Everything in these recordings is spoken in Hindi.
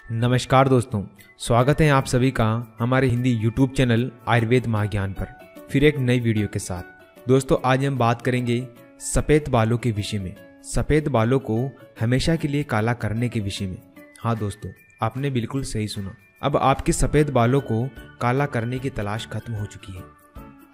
नमस्कार दोस्तों, स्वागत है आप सभी का हमारे हिंदी यूट्यूब चैनल आयुर्वेद महाज्ञान पर फिर एक नई वीडियो के साथ। दोस्तों आज हम बात करेंगे सफ़ेद बालों के विषय में, सफ़ेद बालों को हमेशा के लिए काला करने के विषय में। हाँ दोस्तों, आपने बिल्कुल सही सुना। अब आपके सफ़ेद बालों को काला करने की तलाश खत्म हो चुकी है।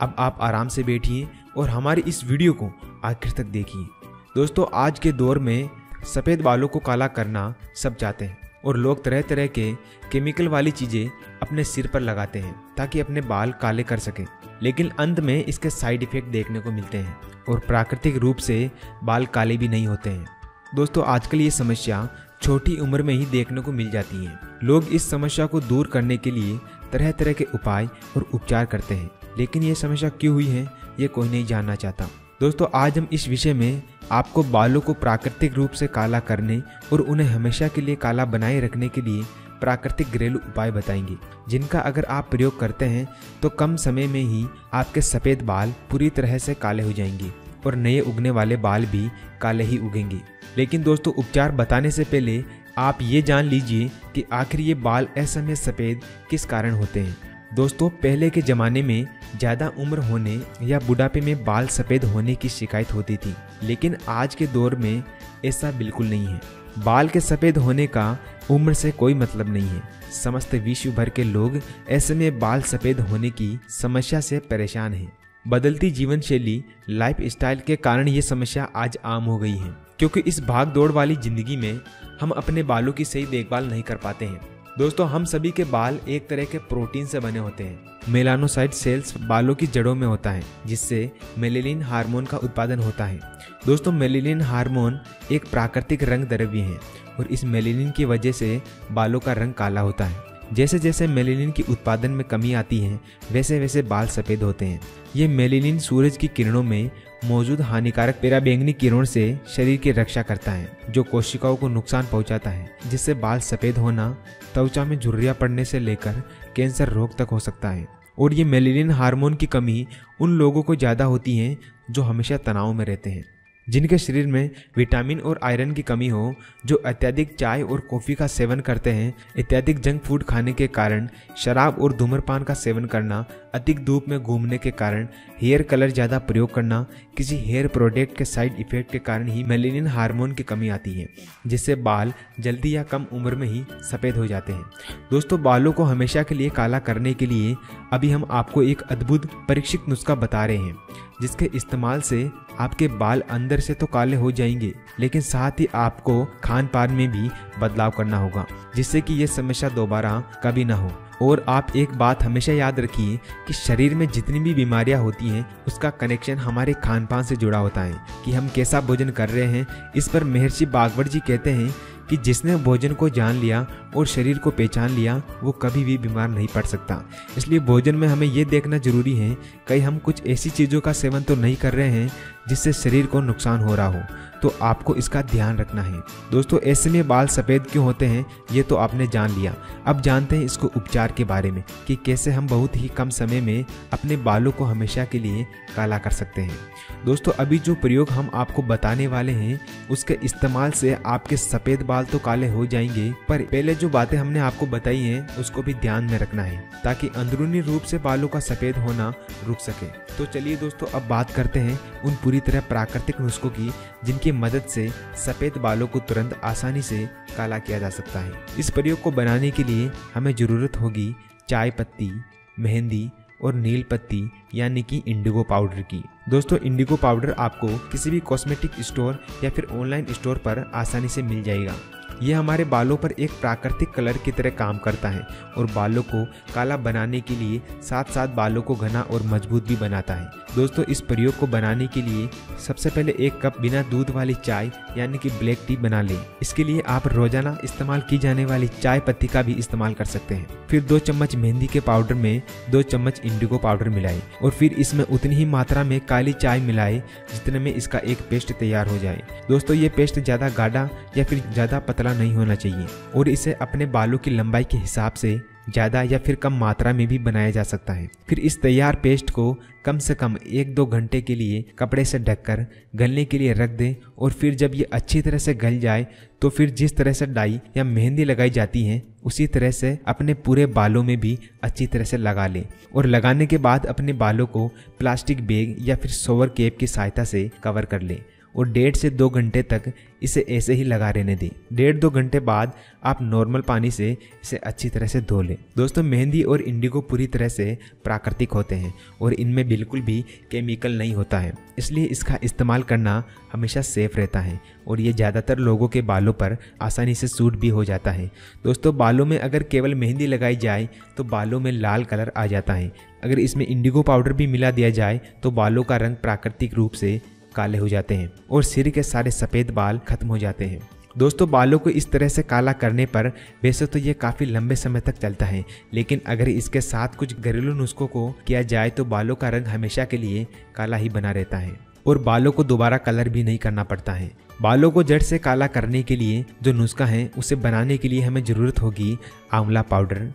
अब आप आराम से बैठिए और हमारी इस वीडियो को आखिर तक देखिए। दोस्तों आज के दौर में सफ़ेद बालों को काला करना सब चाहते हैं और लोग तरह तरह के केमिकल वाली चीज़ें अपने सिर पर लगाते हैं ताकि अपने बाल काले कर सकें, लेकिन अंत में इसके साइड इफ़ेक्ट देखने को मिलते हैं और प्राकृतिक रूप से बाल काले भी नहीं होते हैं। दोस्तों आजकल ये समस्या छोटी उम्र में ही देखने को मिल जाती है। लोग इस समस्या को दूर करने के लिए तरह तरह के उपाय और उपचार करते हैं, लेकिन ये समस्या क्यों हुई है ये कोई नहीं जानना चाहता। दोस्तों आज हम इस विषय में आपको बालों को प्राकृतिक रूप से काला करने और उन्हें हमेशा के लिए काला बनाए रखने के लिए प्राकृतिक घरेलू उपाय बताएंगे, जिनका अगर आप प्रयोग करते हैं तो कम समय में ही आपके सफ़ेद बाल पूरी तरह से काले हो जाएंगे और नए उगने वाले बाल भी काले ही उगेंगे। लेकिन दोस्तों उपचार बताने से पहले आप ये जान लीजिए कि आखिर ये बाल असमय सफ़ेद किस कारण होते हैं। दोस्तों पहले के ज़माने में ज़्यादा उम्र होने या बुढ़ापे में बाल सफ़ेद होने की शिकायत होती थी, लेकिन आज के दौर में ऐसा बिल्कुल नहीं है। बाल के सफ़ेद होने का उम्र से कोई मतलब नहीं है। समस्त विश्व भर के लोग ऐसे में बाल सफ़ेद होने की समस्या से परेशान हैं। बदलती जीवन शैली लाइफ स्टाइल के कारण ये समस्या आज आम हो गई है, क्योंकि इस भाग दौड़ वाली ज़िंदगी में हम अपने बालों की सही देखभाल नहीं कर पाते हैं। दोस्तों हम सभी के बाल एक तरह के प्रोटीन से बने होते हैं। मेलानोसाइट सेल्स बालों की जड़ों में होता है, जिससे मेलेनिन हार्मोन का उत्पादन होता है। दोस्तों मेलेनिन हार्मोन एक प्राकृतिक रंग द्रव्य है और इस मेलेनिन की वजह से बालों का रंग काला होता है। जैसे जैसे मेलेनिन की उत्पादन में कमी आती है वैसे वैसे बाल सफ़ेद होते हैं। ये मेलेनिन सूरज की किरणों में मौजूद हानिकारक पराबैंगनी किरणों से शरीर की रक्षा करता है, जो कोशिकाओं को नुकसान पहुंचाता है, जिससे बाल सफ़ेद होना, त्वचा में झुर्रियां पड़ने से लेकर कैंसर रोग तक हो सकता है। और ये मेलेनिन हार्मोन की कमी उन लोगों को ज़्यादा होती है जो हमेशा तनाव में रहते हैं, जिनके शरीर में विटामिन और आयरन की कमी हो, जो अत्यधिक चाय और कॉफ़ी का सेवन करते हैं, अत्यधिक जंक फूड खाने के कारण, शराब और धूम्रपान का सेवन करना, अधिक धूप में घूमने के कारण, हेयर कलर ज़्यादा प्रयोग करना, किसी हेयर प्रोडक्ट के साइड इफ़ेक्ट के कारण ही मेलेनिन हार्मोन की कमी आती है, जिससे बाल जल्दी या कम उम्र में ही सफ़ेद हो जाते हैं। दोस्तों बालों को हमेशा के लिए काला करने के लिए अभी हम आपको एक अद्भुत परीक्षित नुस्खा बता रहे हैं, जिसके इस्तेमाल से आपके बाल अंदर से तो काले हो जाएंगे, लेकिन साथ ही आपको खान पान में भी बदलाव करना होगा, जिससे कि ये समस्या दोबारा कभी ना हो। और आप एक बात हमेशा याद रखिए कि शरीर में जितनी भी बीमारियां होती हैं उसका कनेक्शन हमारे खान पान से जुड़ा होता है, कि हम कैसा भोजन कर रहे हैं। इस पर महर्षि भागवत जी कहते हैं कि जिसने भोजन को जान लिया और शरीर को पहचान लिया वो कभी भी बीमार नहीं पड़ सकता। इसलिए भोजन में हमें ये देखना जरूरी है कहीं हम कुछ ऐसी चीज़ों का सेवन तो नहीं कर रहे हैं जिससे शरीर को नुकसान हो रहा हो, तो आपको इसका ध्यान रखना है। दोस्तों ऐसे में बाल सफ़ेद क्यों होते हैं ये तो आपने जान लिया। अब जानते हैं इसको उपचार के बारे में, कि कैसे हम बहुत ही कम समय में अपने बालों को हमेशा के लिए काला कर सकते हैं। दोस्तों अभी जो प्रयोग हम आपको बताने वाले हैं उसके इस्तेमाल से आपके सफ़ेद बाल तो काले हो जाएंगे, पर पहले जो बातें हमने आपको बताई हैं उसको भी ध्यान में रखना है, ताकि अंदरूनी रूप से बालों का सफ़ेद होना रुक सके। तो चलिए दोस्तों अब बात करते हैं उन पूरी तरह प्राकृतिक नुस्खों की, जिनकी मदद से सफ़ेद बालों को तुरंत आसानी से काला किया जा सकता है। इस प्रयोग को बनाने के लिए हमें ज़रूरत होगी चाय पत्ती, मेहंदी और नील पत्ती यानी कि इंडिगो पाउडर की। दोस्तों इंडिगो पाउडर आपको किसी भी कॉस्मेटिक स्टोर या फिर ऑनलाइन स्टोर पर आसानी से मिल जाएगा। यह हमारे बालों पर एक प्राकृतिक कलर की तरह काम करता है और बालों को काला बनाने के लिए साथ साथ बालों को घना और मजबूत भी बनाता है। दोस्तों इस प्रयोग को बनाने के लिए सबसे पहले 1 कप बिना दूध वाली चाय यानी कि ब्लैक टी बना लें। इसके लिए आप रोजाना इस्तेमाल की जाने वाली चाय पत्ती का भी इस्तेमाल कर सकते हैं। फिर 2 चम्मच मेहंदी के पाउडर में 2 चम्मच इंडिगो पाउडर मिलाएं और फिर इसमें उतनी ही मात्रा में काली चाय मिलाएं जितने में इसका एक पेस्ट तैयार हो जाए। दोस्तों ये पेस्ट ज़्यादा गाढ़ा या फिर ज़्यादा पतला नहीं होना चाहिए और इसे अपने बालों की लंबाई के हिसाब से ज़्यादा या फिर कम मात्रा में भी बनाया जा सकता है। फिर इस तैयार पेस्ट को कम से कम 1-2 घंटे के लिए कपड़े से ढककर गलने के लिए रख दें और फिर जब ये अच्छी तरह से गल जाए तो फिर जिस तरह से डाई या मेहंदी लगाई जाती है उसी तरह से अपने पूरे बालों में भी अच्छी तरह से लगा लें और लगाने के बाद अपने बालों को प्लास्टिक बैग या फिर शॉवर कैप की सहायता से कवर कर लें और 1.5 से 2 घंटे तक इसे ऐसे ही लगा रहने दें। 1.5-2 घंटे बाद आप नॉर्मल पानी से इसे अच्छी तरह से धो लें। दोस्तों मेहंदी और इंडिगो पूरी तरह से प्राकृतिक होते हैं और इनमें बिल्कुल भी केमिकल नहीं होता है, इसलिए इसका इस्तेमाल करना हमेशा सेफ रहता है और ये ज़्यादातर लोगों के बालों पर आसानी से सूट भी हो जाता है। दोस्तों बालों में अगर केवल मेहंदी लगाई जाए तो बालों में लाल कलर आ जाता है। अगर इसमें इंडिगो पाउडर भी मिला दिया जाए तो बालों का रंग प्राकृतिक रूप से काले हो जाते हैं और सिर के सारे सफ़ेद बाल खत्म हो जाते हैं। दोस्तों बालों को इस तरह से काला करने पर वैसे तो ये काफ़ी लंबे समय तक चलता है, लेकिन अगर इसके साथ कुछ घरेलू नुस्खों को किया जाए तो बालों का रंग हमेशा के लिए काला ही बना रहता है और बालों को दोबारा कलर भी नहीं करना पड़ता है। बालों को जड़ से काला करने के लिए जो नुस्खा है उसे बनाने के लिए हमें ज़रूरत होगी आंवला पाउडर,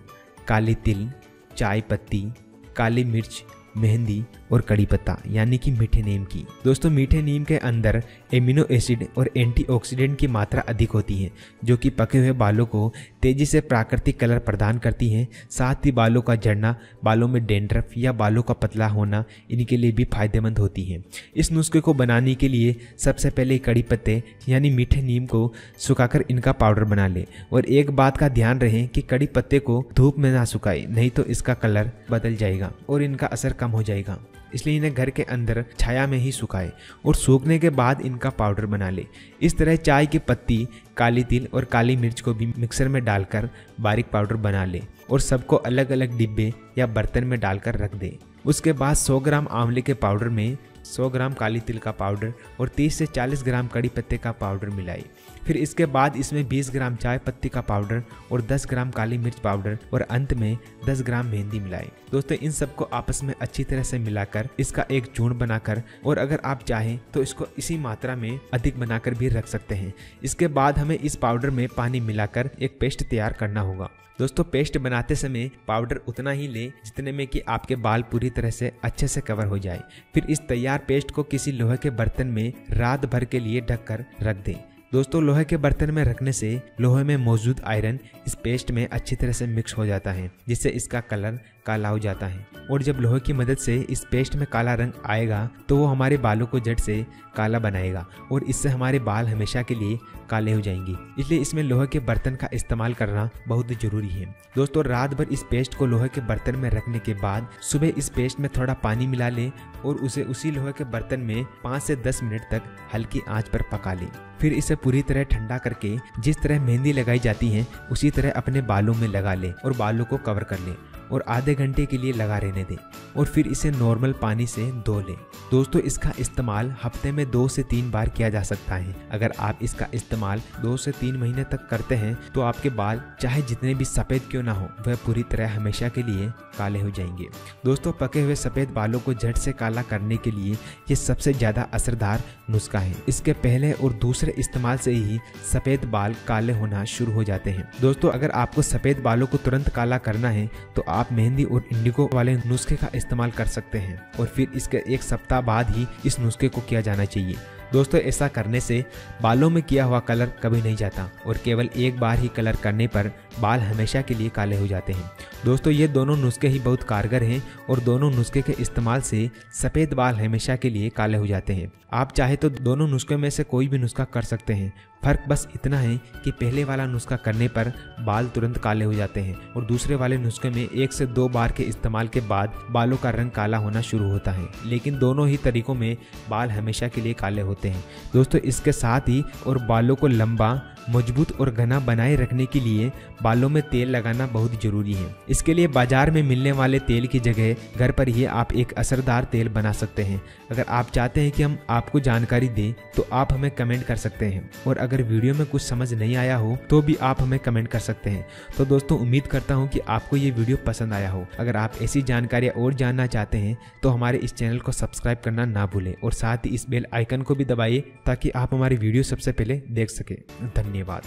काली तिल, चाय पत्ती, काली मिर्च, मेहंदी और कड़ी पत्ता यानी कि मीठे नीम की। दोस्तों मीठे नीम के अंदर एमिनो एसिड और एंटीऑक्सीडेंट की मात्रा अधिक होती है जो कि पके हुए बालों को तेजी से प्राकृतिक कलर प्रदान करती हैं। साथ ही बालों का झड़ना, बालों में डेंड्रफ या बालों का पतला होना इनके लिए भी फायदेमंद होती हैं। इस नुस्खे को बनाने के लिए सबसे पहले कड़ी पत्ते यानी मीठे नीम को सुखाकर इनका पाउडर बना लें और एक बात का ध्यान रहे कि कड़ी पत्ते को धूप में ना सुखाए, नहीं तो इसका कलर बदल जाएगा और इनका असर कम हो जाएगा, इसलिए इन्हें घर के अंदर छाया में ही सुखाए और सूखने के बाद इनका पाउडर बना ले। इस तरह चाय की पत्ती, काली तिल और काली मिर्च को भी मिक्सर में डालकर बारीक पाउडर बना ले और सबको अलग अलग डिब्बे या बर्तन में डालकर रख दे। उसके बाद 100 ग्राम आंवले के पाउडर में 100 ग्राम काली तिल का पाउडर और 30 से 40 ग्राम कड़ी पत्ते का पाउडर मिलाए। फिर इसके बाद इसमें 20 ग्राम चाय पत्ती का पाउडर और 10 ग्राम काली मिर्च पाउडर और अंत में 10 ग्राम मेहंदी मिलाए। दोस्तों इन सबको आपस में अच्छी तरह से मिलाकर इसका एक चूर्ण बनाकर, और अगर आप चाहें तो इसको इसी मात्रा में अधिक बनाकर भी रख सकते हैं। इसके बाद हमें इस पाउडर में पानी मिलाकर एक पेस्ट तैयार करना होगा। दोस्तों पेस्ट बनाते समय पाउडर उतना ही लें जितने में कि आपके बाल पूरी तरह से अच्छे से कवर हो जाए। फिर इस तैयार पेस्ट को किसी लोहे के बर्तन में रात भर के लिए ढककर रख दें। दोस्तों लोहे के बर्तन में रखने से लोहे में मौजूद आयरन इस पेस्ट में अच्छी तरह से मिक्स हो जाता है, जिससे इसका कलर काला हो जाता है। और जब लोहे की मदद से इस पेस्ट में काला रंग आएगा तो वो हमारे बालों को जड़ से काला बनाएगा और इससे हमारे बाल हमेशा के लिए काले हो जाएंगे। इसलिए इसमें लोहे के बर्तन का इस्तेमाल करना बहुत जरूरी है। दोस्तों रात भर इस पेस्ट को लोहे के बर्तन में रखने के बाद सुबह इस पेस्ट में थोड़ा पानी मिला लें और उसे उसी लोहे के बर्तन में 5 से 10 मिनट तक हल्की आंच पर पका लें। फिर इसे पूरी तरह ठंडा करके जिस तरह मेहंदी लगाई जाती है उसी तरह अपने बालों में लगा लें और बालों को कवर कर लें और आधे घंटे के लिए लगा रहने दें और फिर इसे नॉर्मल पानी से धो लें। दोस्तों इसका इस्तेमाल हफ्ते में 2 से 3 बार किया जा सकता है। अगर आप इसका इस्तेमाल 2 से 3 महीने तक करते हैं तो आपके बाल चाहे जितने भी सफ़ेद क्यों ना हो वह पूरी तरह हमेशा के लिए काले हो जाएंगे। दोस्तों पके हुए सफ़ेद बालों को झट से काला करने के लिए ये सबसे ज़्यादा असरदार नुस्खा है। इसके पहले और दूसरे इस्तेमाल से ही सफ़ेद बाल काले होना शुरू हो जाते हैं। दोस्तों अगर आपको सफ़ेद बालों को तुरंत काला करना है तो आप मेहंदी और इंडिगो वाले नुस्खे का इस्तेमाल कर सकते हैं और फिर इसके 1 सप्ताह बाद ही इस नुस्खे को किया जाना चाहिए। दोस्तों ऐसा करने से बालों में किया हुआ कलर कभी नहीं जाता और केवल एक बार ही कलर करने पर बाल हमेशा के लिए काले हो जाते हैं। दोस्तों ये दोनों नुस्खे ही बहुत कारगर हैं और दोनों नुस्खे के इस्तेमाल से सफ़ेद बाल हमेशा के लिए काले हो जाते हैं। आप चाहे तो दोनों नुस्खे में से कोई भी नुस्खा कर सकते हैं। फ़र्क बस इतना है कि पहले वाला नुस्खा करने पर बाल तुरंत काले हो जाते हैं और दूसरे वाले नुस्खे में 1 से 2 बार के इस्तेमाल के बाद बालों का रंग काला होना शुरू होता है, लेकिन दोनों ही तरीकों में बाल हमेशा के लिए काले होते हैं। दोस्तों इसके साथ ही और बालों को लंबा, मजबूत और घना बनाए रखने के लिए बालों में तेल लगाना बहुत जरूरी है। इसके लिए बाजार में मिलने वाले तेल की जगह घर पर ही आप एक असरदार तेल बना सकते हैं। अगर आप चाहते हैं कि हम आपको जानकारी दें तो आप हमें कमेंट कर सकते हैं और अगर वीडियो में कुछ समझ नहीं आया हो तो भी आप हमें कमेंट कर सकते हैं। तो दोस्तों उम्मीद करता हूँ कि आपको ये वीडियो पसंद आया हो। अगर आप ऐसी जानकारियाँ और जानना चाहते हैं तो हमारे इस चैनल को सब्सक्राइब करना ना भूलें और साथ ही इस बेल आइकन को भी दबाइए ताकि आप हमारी वीडियो सबसे पहले देख सकें। धन्यवाद।